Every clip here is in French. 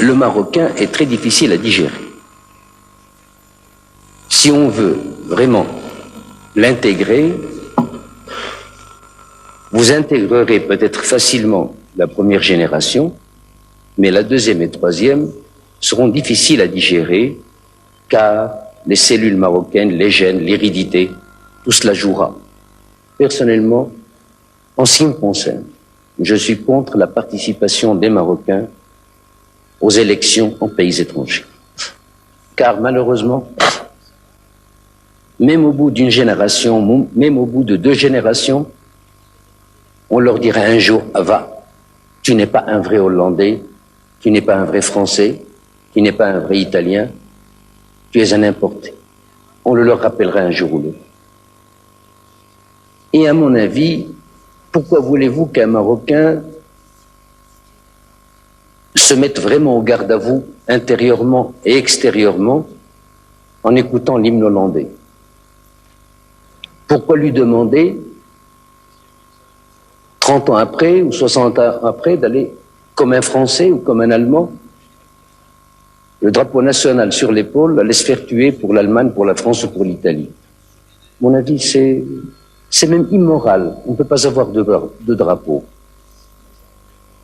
le marocain est très difficile à digérer. Si on veut vraiment l'intégrer, vous intégrerez peut-être facilement la première génération, mais la deuxième et troisième seront difficiles à digérer, car les cellules marocaines, les gènes, l'hérédité, tout cela jouera. Personnellement, en ce qui me concerne, je suis contre la participation des Marocains aux élections en pays étrangers. Car malheureusement, même au bout d'une génération, même au bout de 2 générations, on leur dira un jour, va, tu n'es pas un vrai Hollandais, tu n'es pas un vrai Français, tu n'es pas un vrai Italien, tu es un importé. On le leur rappellera un jour ou l'autre. Et à mon avis, pourquoi voulez-vous qu'un Marocain se mette vraiment au garde à vous, intérieurement et extérieurement, en écoutant l'hymne hollandais? Pourquoi lui demander, 30 ans après ou 60 ans après, d'aller comme un Français ou comme un Allemand, le drapeau national sur l'épaule, aller se faire tuer pour l'Allemagne, pour la France ou pour l'Italie? À mon avis, c'est même immoral. On ne peut pas avoir de drapeau.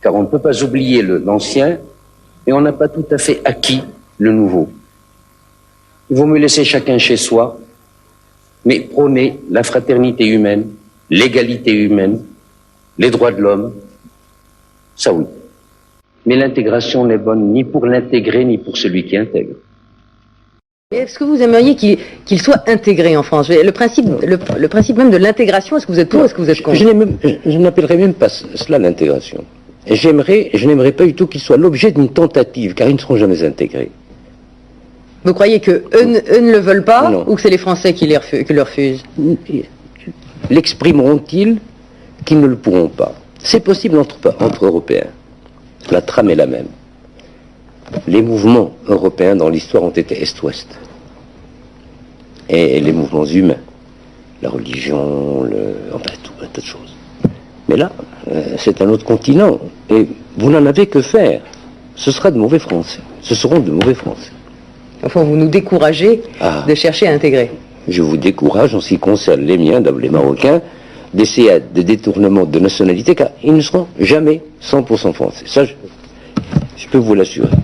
Car on ne peut pas oublier l'ancien et on n'a pas tout à fait acquis le nouveau. Il vaut mieux laisser chacun chez soi, mais prôner la fraternité humaine, l'égalité humaine, les droits de l'homme, ça oui. Mais l'intégration n'est bonne ni pour l'intégrer, ni pour celui qui intègre. Est-ce que vous aimeriez qu'il soit intégré en France? Le principe même de l'intégration, est-ce que vous êtes pour, est-ce que vous êtes contre? Je n'appellerais même pas cela l'intégration. Et je n'aimerais pas du tout qu'il soit l'objet d'une tentative, car ils ne seront jamais intégrés. Vous croyez qu'eux ne le veulent pas, non, ou que c'est les Français qui le refusent? L'exprimeront-ils qu'ils ne le pourront pas? C'est possible entre Européens. La trame est la même. Les mouvements européens dans l'histoire ont été Est-Ouest. Et les mouvements humains, la religion, enfin tout un tas de choses. Mais là, c'est un autre continent. Et vous n'en avez que faire. Ce sera de mauvais Français. Ce seront de mauvais Français. Enfin, vous nous découragez de chercher à intégrer. Je vous décourage, en ce qui concerne les miens, les Marocains, d'essayer de détournement de nationalité, car ils ne seront jamais 100% français. Ça, je peux vous l'assurer.